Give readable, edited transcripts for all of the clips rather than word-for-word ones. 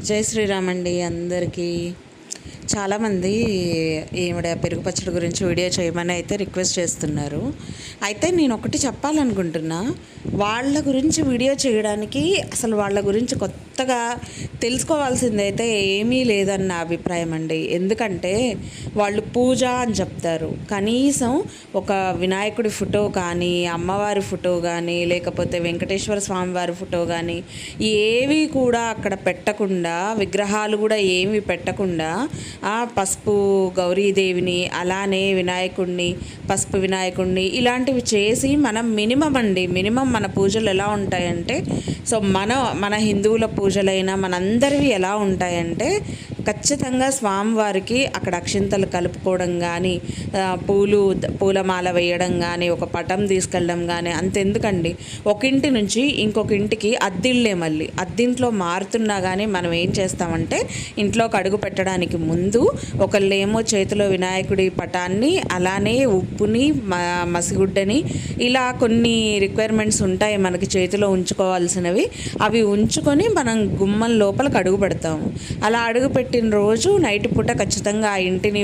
జై శ్రీరామ్ అండి అందరికీ. చాలామంది ఈవిడ పెరుగు పచ్చడి గురించి వీడియో చేయమని అయితే రిక్వెస్ట్ చేస్తున్నారు. అయితే నేను ఒకటి చెప్పాలనుకుంటున్నా, వాళ్ళ గురించి వీడియో చేయడానికి అసలు వాళ్ళ గురించి కొత్తగా తెలుసుకోవాల్సింది అయితే ఏమీ లేదని నా అభిప్రాయం అండి. ఎందుకంటే వాళ్ళు పూజ అని చెప్తారు, కనీసం ఒక వినాయకుడి ఫోటో కానీ, అమ్మవారి ఫోటో కానీ, లేకపోతే వెంకటేశ్వర స్వామి వారి ఫోటో కానీ ఏవి కూడా అక్కడ పెట్టకుండా, విగ్రహాలు కూడా ఏమి పెట్టకుండా పసుపు గౌరీదేవిని, అలానే వినాయకుడిని, పసుపు వినాయకుడిని ఇలాంటివి చేసి మనం మినిమం మన పూజలు ఎలా ఉంటాయంటే, సో మన హిందువుల పూజలైనా మనందరివి ఎలా ఉంటాయంటే, ఖచ్చితంగా స్వామివారికి అక్కడ అక్షింతలు కలుపుకోవడం కానీ, పూలమాల వేయడం కానీ, ఒక పటం తీసుకెళ్ళడం కానీ. అంతెందుకండి, ఒక ఇంటి నుంచి ఇంకొక ఇంటికి అద్దిళ్ళే, మళ్ళీ అద్దింట్లో మారుతున్నా కానీ మనం ఏం చేస్తామంటే, ఇంట్లోకి అడుగు పెట్టడానికి ముందు ఒకళ్ళేమో చేతిలో వినాయకుడి పటాన్ని, అలానే ఉప్పుని, మసిగుడ్డని, ఇలా కొన్ని రిక్వైర్మెంట్స్ ఉంటాయి మనకి చేతిలో ఉంచుకోవాల్సినవి. అవి ఉంచుకొని మనం గుమ్మం లోపలికి అడుగు పెడతాము. అలా అడుగు పెట్టిన రోజు నైట్ పూట ఖచ్చితంగా ఆ ఇంటిని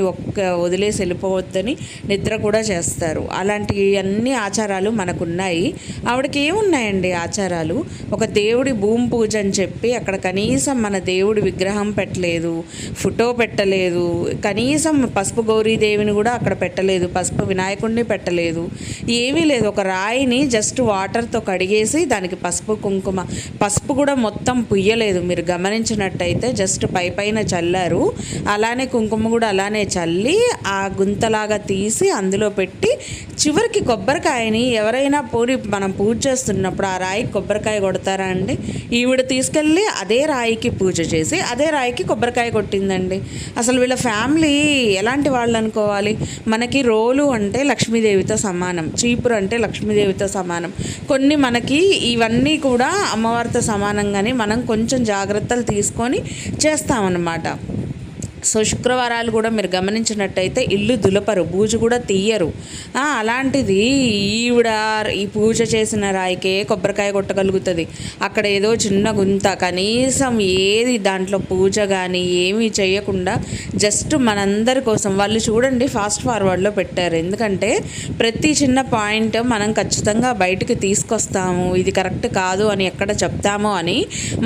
వదిలేసి వెళ్ళిపోవద్దని నిద్ర కూడా చేస్తారు. అలాంటి అన్ని ఆచారాలు మనకున్నాయి. ఆవిడకి ఏమున్నాయండి ఆచారాలు? ఒక దేవుడి భూమి పూజ అని చెప్పి అక్కడ కనీసం మన దేవుడి విగ్రహం పెట్టలేదు, ఫోటో పెట్టలేదు, కనీసం పసుపు గౌరీదేవిని కూడా అక్కడ పెట్టలేదు, పసుపు వినాయకుడిని పెట్టలేదు, ఏమీ లేదు. ఒక రాయిని జస్ట్ వాటర్తో కడిగేసి దానికి పసుపు కుంకుమ, పసుపు కూడా మొత్తం పుయ్యలేదు, మీరు గమనించినట్టయితే జస్ట్ పైన చల్లారు. అలానే కుంకుమ కూడా అలానే చల్లి ఆ గుంతలాగా తీసి అందులో పెట్టి, చివరికి కొబ్బరికాయని ఎవరైనా మనం పూజ చేస్తున్నప్పుడు ఆ రాయికి కొబ్బరికాయ కొడతారా అండి? ఈవిడ తీసుకెళ్ళి అదే రాయికి పూజ చేసి అదే రాయికి కొబ్బరికాయ కొట్టిందండి. అసలు వీళ్ళ ఫ్యామిలీ ఎలాంటి వాళ్ళు అనుకోవాలి? మనకి రోలు అంటే లక్ష్మీదేవితో సమానం, చీపురు అంటే లక్ష్మీదేవితో సమానం. కొన్ని మనకి ఇవన్నీ కూడా అమ్మవారితో సమానంగానే మనం కొంచెం జాగ్రత్తలు తీసుకొని చేస్తామన్నమాట. సో శుక్రవారాలు కూడా మీరు గమనించినట్టయితే ఇల్లు దులపరు, బూజు కూడా తీయరు. అలాంటిది ఈవిడ ఈ పూజ చేసిన రాయికే కొబ్బరికాయ కొట్టగలుగుతుంది. అక్కడ ఏదో చిన్న గుంత, కనీసం ఏది దాంట్లో పూజ కానీ ఏమీ చేయకుండా జస్ట్ మనందరి కోసం వాళ్ళు చూడండి ఫాస్ట్ ఫార్వర్డ్లో పెట్టారు. ఎందుకంటే ప్రతి చిన్న పాయింట్ మనం ఖచ్చితంగా బయటికి తీసుకొస్తాము, ఇది కరెక్ట్ కాదు అని ఎక్కడ చెప్తామో అని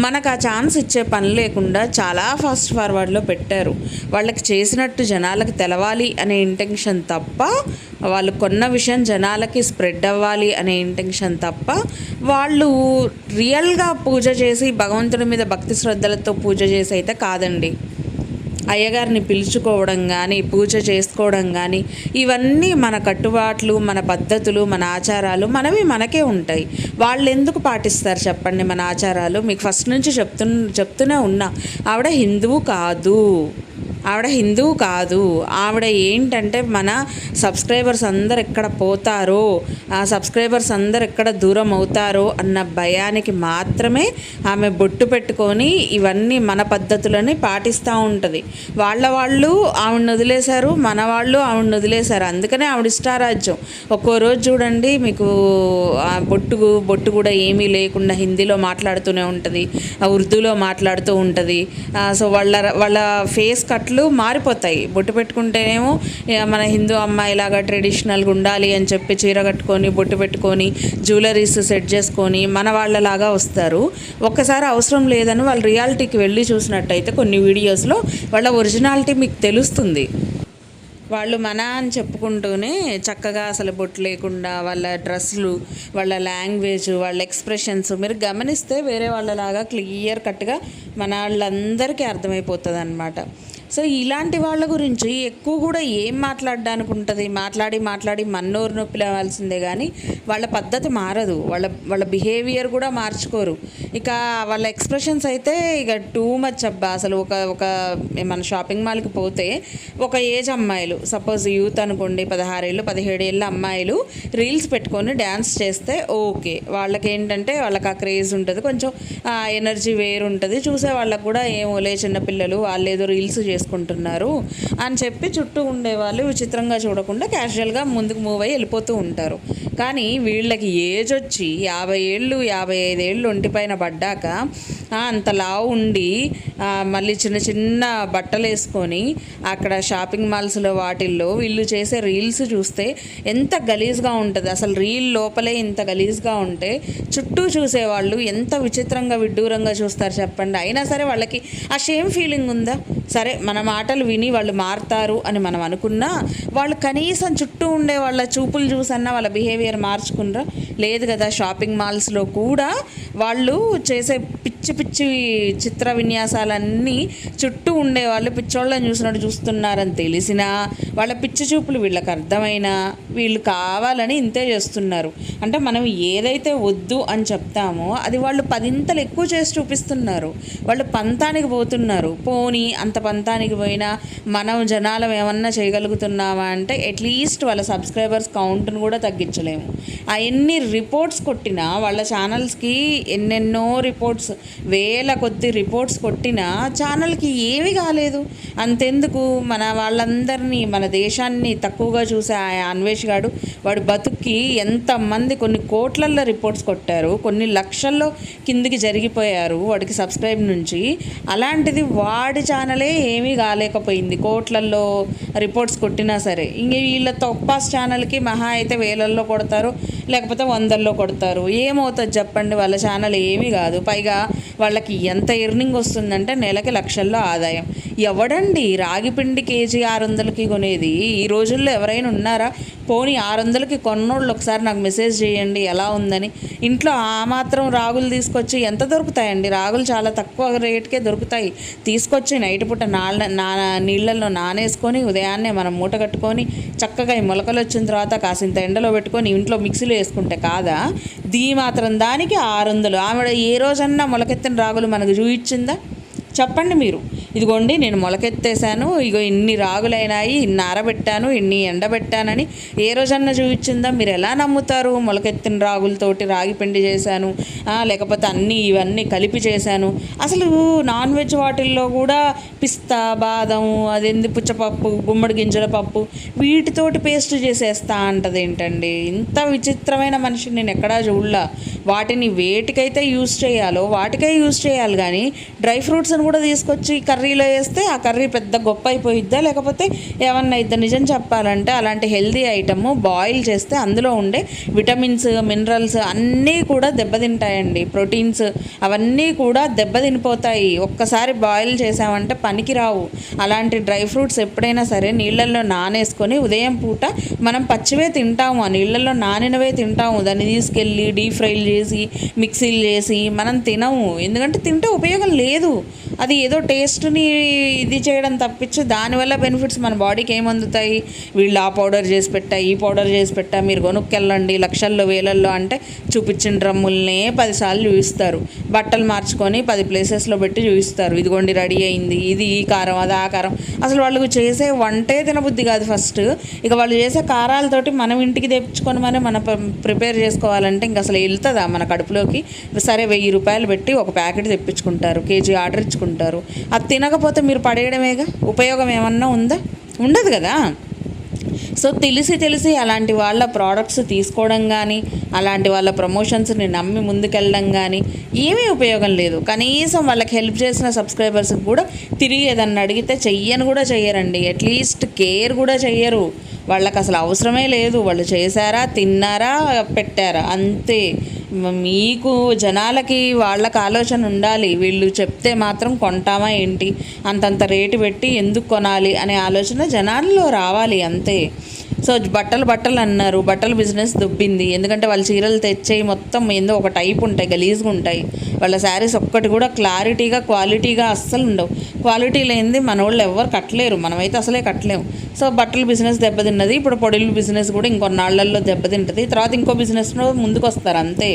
మనకు ఆ ఛాన్స్ ఇచ్చే పని లేకుండా చాలా ఫాస్ట్ ఫార్వర్డ్లో పెట్టారు. వాళ్ళకి చేసినట్టు జనాలకి తెలవాలి అనే ఇంటెన్షన్ తప్ప, వాళ్ళు కొన్న విషయం జనాలకి స్ప్రెడ్ అవ్వాలి అనే ఇంటెన్షన్ తప్ప, వాళ్ళు రియల్గా పూజ చేసి భగవంతుడి మీద భక్తి శ్రద్ధలతో పూజ చేసి అయితే కాదండి. అయ్యగారిని పిలుచుకోవడం కానీ, పూజ చేసుకోవడం కానీ, ఇవన్నీ మన కట్టుబాట్లు, మన పద్ధతులు, మన ఆచారాలు మనకే ఉంటాయి. వాళ్ళు ఎందుకు పాటిస్తారు చెప్పండి మన ఆచారాలు? మీకు ఫస్ట్ నుంచి చెప్తూనే ఉన్నా, ఆవిడ హిందువు కాదు, ఆవిడ ఏంటంటే మన సబ్స్క్రైబర్స్ అందరు ఎక్కడ పోతారో, ఆ సబ్స్క్రైబర్స్ అందరు ఎక్కడ దూరం అవుతారో అన్న భయానికి మాత్రమే ఆమె బొట్టు పెట్టుకొని ఇవన్నీ మన పద్ధతులని పాటిస్తూ ఉంటుంది. వాళ్ళు ఆవిడని వదిలేశారు, మన వాళ్ళు ఆవిడని వదిలేశారు. అందుకనే ఆవిడ ఇష్టారాజ్యం. ఒక్కో రోజు చూడండి మీకు బొట్టు కూడా ఏమీ లేకుండా హిందీలో మాట్లాడుతూనే ఉంటుంది, ఉర్దూలో మాట్లాడుతూ ఉంటుంది. సో వాళ్ళ ఫేస్ కట్లు మారిపోతాయి. బొట్టు పెట్టుకుంటేనేమో మన హిందూ అమ్మాయిలాగా ట్రెడిషనల్గా ఉండాలి అని చెప్పి చీర కట్టుకొని, బొట్టు పెట్టుకొని, జ్యువెలరీస్ సెట్ చేసుకొని మన వాళ్ళలాగా వస్తారు. ఒక్కసారి అవసరం లేదని వాళ్ళు రియాలిటీకి వెళ్ళి చూసినట్టయితే కొన్ని వీడియోస్లో వాళ్ళ ఒరిజినాలిటీ మీకు తెలుస్తుంది. వాళ్ళు మన అని చెప్పుకుంటూనే చక్కగా అసలు బొట్టు లేకుండా వాళ్ళ డ్రెస్సులు, వాళ్ళ లాంగ్వేజ్, వాళ్ళ ఎక్స్ప్రెషన్స్ మీరు గమనిస్తే వేరే వాళ్ళలాగా క్లియర్ కట్గా మన వాళ్ళందరికీ అర్థమైపోతుంది అన్నమాట. సో ఇలాంటి వాళ్ళ గురించి ఎక్కువ కూడా ఏం మాట్లాడడానికి ఉంటుంది? మాట్లాడి మన్నోరు నొప్పి లేవాల్సిందే కానీ వాళ్ళ పద్ధతి మారదు, వాళ్ళ బిహేవియర్ కూడా మార్చుకోరు. ఇక వాళ్ళ ఎక్స్ప్రెషన్స్ అయితే ఇక టూ మచ్ అబ్బా. అసలు ఒక మన షాపింగ్ మాల్కి పోతే ఒక ఏజ్ అమ్మాయిలు, సపోజ్ యూత్ అనుకోండి, 16 ఏళ్ళు 17 ఏళ్ళ అమ్మాయిలు రీల్స్ పెట్టుకొని డ్యాన్స్ చేస్తే ఓకే, వాళ్ళకి ఏంటంటే వాళ్ళకి ఆ క్రేజ్ ఉంటుంది, కొంచెం ఎనర్జీ వేరు ఉంటుంది. చూసే వాళ్ళకు కూడా ఏమోలే చిన్నపిల్లలు వాళ్ళు ఏదో రీల్స్ చేసుకుంటున్నారు అని చెప్పి చుట్టూ ఉండేవాళ్ళు విచిత్రంగా చూడకుండా క్యాజువల్గా ముందుకు మూవ్ అయ్యి వెళ్ళిపోతూ ఉంటారు. కానీ వీళ్ళకి ఏజ్ వచ్చి 50 ఏళ్ళు 55 ఏళ్ళు ఒంటిపైన పడ్డాక అంత లావు ఉండి మళ్ళీ చిన్న చిన్న బట్టలు వేసుకొని అక్కడ షాపింగ్ మాల్స్లో వాటిల్లో వీళ్ళు చేసే రీల్స్ చూస్తే ఎంత గలీజ్గా ఉంటుంది. అసలు రీల్ లోపలే ఇంత గలీజ్గా ఉంటే చుట్టూ చూసేవాళ్ళు ఎంత విచిత్రంగా విడ్డూరంగా చూస్తారు చెప్పండి. అయినా సరే వాళ్ళకి ఆ షేమ్ ఫీలింగ్ ఉందా? సరే మన మాటలు విని వాళ్ళు మారుతారు అని మనం అనుకున్నా వాళ్ళు కనీసం చుట్టూ ఉండే వాళ్ళ చూపులు చూసన్నా వాళ్ళ బిహేవియర్ మార్చుకున్నారా? లేదు కదా. షాపింగ్ మాల్స్లో కూడా వాళ్ళు చేసే పిచ్చి పిచ్చి చిత్ర విన్యాసాలన్నీ చుట్టూ ఉండేవాళ్ళు పిచ్చోళ్ళని చూసినట్టు చూస్తున్నారని తెలిసినా వాళ్ళ పిచ్చి చూపులు వీళ్ళకి అర్థమైనా వీళ్ళు కావాలని ఇంతే చేస్తున్నారు. అంటే మనం ఏదైతే వద్దు అని చెప్తామో అది వాళ్ళు 10 ఎక్కువ చేసి చూపిస్తున్నారు. వాళ్ళు పంతానికి పోతున్నారు. పోనీ అంత పంతానికి పోయినా మనం జనాలం ఏమన్నా చేయగలుగుతున్నామా అంటే అట్లీస్ట్ వాళ్ళ సబ్స్క్రైబర్స్ కౌంట్ను కూడా తగ్గించలేము. ఎన్ని రిపోర్ట్స్ కొట్టినా వాళ్ళ ఛానల్స్కి ఎన్నెన్నో రిపోర్ట్స్, వేల కొద్ది రిపోర్ట్స్ కొట్టినా ఛానల్కి ఏమీ కాలేదు. అంతెందుకు మన వాళ్ళందరినీ మన దేశాన్ని తక్కువగా చూసే అన్వేష్ గాడు వాడు బతుక్కి ఎంతమంది కొన్ని కోట్లల్లో రిపోర్ట్స్ కొట్టారు, కొన్ని లక్షల్లో కిందికి జరిగిపోయారు వాడికి సబ్స్క్రైబ్ నుంచి. అలాంటిది వాడి ఛానలే ఏమీ కాలేకపోయింది కోట్లల్లో రిపోర్ట్స్ కొట్టినా సరే. ఇంక వీళ్ళ తొక్పాస్ ఛానల్కి మహా అయితే వేలల్లో కొడతారు, లేకపోతే 100లో కొడతారు. ఏమవుతుంది చెప్పండి? వాళ్ళ ఛానల్ ఏమీ కాదు. పైగా వాళ్ళకి ఎంత ఎర్నింగ్ వస్తుందంటే నెలకి లక్షల్లో ఆదాయం. ఎవడండి రాగిపిండి కేజీ 600కి కొనేది? ఈ రోజుల్లో ఎవరైనా ఉన్నారా? పోనీ 600కి కొన్నోళ్ళు ఒకసారి నాకు మెసేజ్ చేయండి ఎలా ఉందని. ఇంట్లో ఆ మాత్రం రాగులు తీసుకొచ్చి ఎంత దొరుకుతాయండి? రాగులు చాలా తక్కువ రేటుకే దొరుకుతాయి. తీసుకొచ్చి నైట్ పూట నీళ్ళల్లో నానేసుకొని ఉదయాన్నే మనం మూట కట్టుకొని చక్కగా ఈ మొలకలు వచ్చిన తర్వాత కాసింత ఎండలో పెట్టుకొని ఇంట్లో మిక్సీలో వేసుకుంటే కాదా? మాత్రం దానికి 600. ఆవిడ ఏ రోజన్నా మొలకెత్తిన రాగులు మనకు చూయించిందా? చెప్పండి మీరు. ఇదిగోండి నేను మొలకెత్తేసాను, ఇగో ఇన్ని రాగులైనాయి, ఇన్ని ఆరబెట్టాను, ఇన్ని ఎండబెట్టానని ఏ రోజన్నా చూపించిందా? మీరు ఎలా నమ్ముతారు? మొలకెత్తిన రాగులతోటి రాగి పిండి చేశాను, లేకపోతే ఇవన్నీ కలిపి చేశాను. అసలు నాన్ వెజ్ వాటిల్లో కూడా పిస్తా, బాదం, అదేంది పుచ్చపప్పు, గుమ్మడి గింజల పప్పు వీటితోటి పేస్ట్ చేసేస్తా అంటది ఏంటండి? ఇంత విచిత్రమైన మనిషిని నేను ఎక్కడా చూడలా. వాటిని వేటికైతే యూజ్ చేయాలో వాటికే యూజ్ చేయాలి, కానీ డ్రై ఫ్రూట్స్ని కూడా తీసుకొచ్చి కర్రీలో వేస్తే ఆ కర్రీ పెద్ద గొప్ప అయిపోయిద్దా లేకపోతే ఏమన్నా ఇద్దా? నిజం చెప్పాలంటే అలాంటి హెల్దీ ఐటమ్ బాయిల్ చేస్తే అందులో ఉండే విటమిన్స్, మినరల్స్ అన్నీ కూడా దెబ్బతింటాయండి. ప్రోటీన్స్ అవన్నీ కూడా దెబ్బతినిపోతాయి. ఒక్కసారి బాయిల్ చేసామంటే పనికి రావు. అలాంటి డ్రై ఫ్రూట్స్ ఎప్పుడైనా సరే నీళ్ళల్లో నానేసుకొని ఉదయం పూట మనం పచ్చివే తింటాము, ఆ నీళ్ళల్లో నానినవే తింటాము. దాన్ని తీసుకెళ్ళి డీప్ ఫ్రైలు చేసి మిక్సీలు చేసి మనం తినము. ఎందుకంటే తింటే ఉపయోగం లేదు. అది ఏదో టేస్ట్ని ఇది చేయడం తప్పించి దానివల్ల బెనిఫిట్స్ మన బాడీకి ఏం అందుతాయి? వీళ్ళు ఆ పౌడర్ చేసి పెట్టా, ఈ పౌడర్ చేసి పెట్టా, మీరు కొనుక్కెళ్ళండి లక్షల్లో వేలల్లో అంటే చూపించిన డ్రమ్ములనే 10 సార్లు చూపిస్తారు. బట్టలు మార్చుకొని 10 ప్లేసెస్లో పెట్టి చూపిస్తారు. ఇదిగోండి రెడీ అయింది, ఇది ఈ కారం, అది ఆ కారం. అసలు వాళ్ళు చేసే వంటే తినబుద్ధి కాదు ఫస్ట్. ఇక వాళ్ళు చేసే కారాలతోటి మనం ఇంటికి తెచ్చుకొని మనం ప్రిపేర్ చేసుకోవాలంటే ఇంక అసలు వెళ్తుందా మన కడుపులోకి? సరే 1000 రూపాయలు పెట్టి ఒక ప్యాకెట్ తెప్పించుకుంటారు, కేజీ ఆర్డర్ ఇచ్చుకుంటారు. అది తినకపోతే మీరు పడేయడమేగా. ఉపయోగం ఏమన్నా ఉందా? ఉండదు కదా. సో తెలిసి అలాంటి వాళ్ళ ప్రోడక్ట్స్ తీసుకోవడం కానీ అలాంటి వాళ్ళ ప్రమోషన్స్ని నమ్మి ముందుకెళ్ళడం కానీ ఏమీ ఉపయోగం లేదు. కనీసం వాళ్ళకి హెల్ప్ చేసిన సబ్స్క్రైబర్స్కి కూడా తిరిగి ఏదన్నా అడిగితే చెయ్యను కూడా చెయ్యరండి. అట్లీస్ట్ కేర్ కూడా చెయ్యరు. వాళ్ళకి అసలు అవసరమే లేదు. వాళ్ళు చేశారా, తిన్నారా, పెట్టారా, అంతే. మీకు జనాలకి వాళ్ళకి ఆలోచన ఉండాలి. వీళ్ళు చెప్తే మాత్రం కొంటామా ఏంటి, అంతంత రేటు పెట్టి ఎందుకు కొనాలి అనే ఆలోచన జనాల్లో రావాలి, అంతే. సో బట్టలు అన్నారు, బట్టల బిజినెస్ దుబ్బింది. ఎందుకంటే వాళ్ళు చీరలు తెచ్చేయి మొత్తం ఏందో ఒక టైప్ ఉంటాయి, గలీజ్గా ఉంటాయి. వాళ్ళ శారీస్ ఒక్కటి కూడా క్వాలిటీగా అస్సలు ఉండవు. క్వాలిటీ లేనిది మన వాళ్ళు ఎవరు కట్టలేరు, మనమైతే అసలే కట్టలేము. సో బట్టల బిజినెస్ దెబ్బతిన్నది. ఇప్పుడు పొడిల బిజినెస్ కూడా ఇంకొన్నాళ్లలో దెబ్బతింటుంది. తర్వాత ఇంకో బిజినెస్లో ముందుకు వస్తారు, అంతే.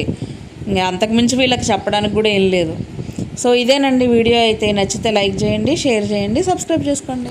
ఇంకా అంతకుమించి వీళ్ళకి చెప్పడానికి కూడా ఏం లేదు. సో ఇదేనండి వీడియో. అయితే నచ్చితే లైక్ చేయండి, షేర్ చేయండి, సబ్స్క్రైబ్ చేసుకోండి.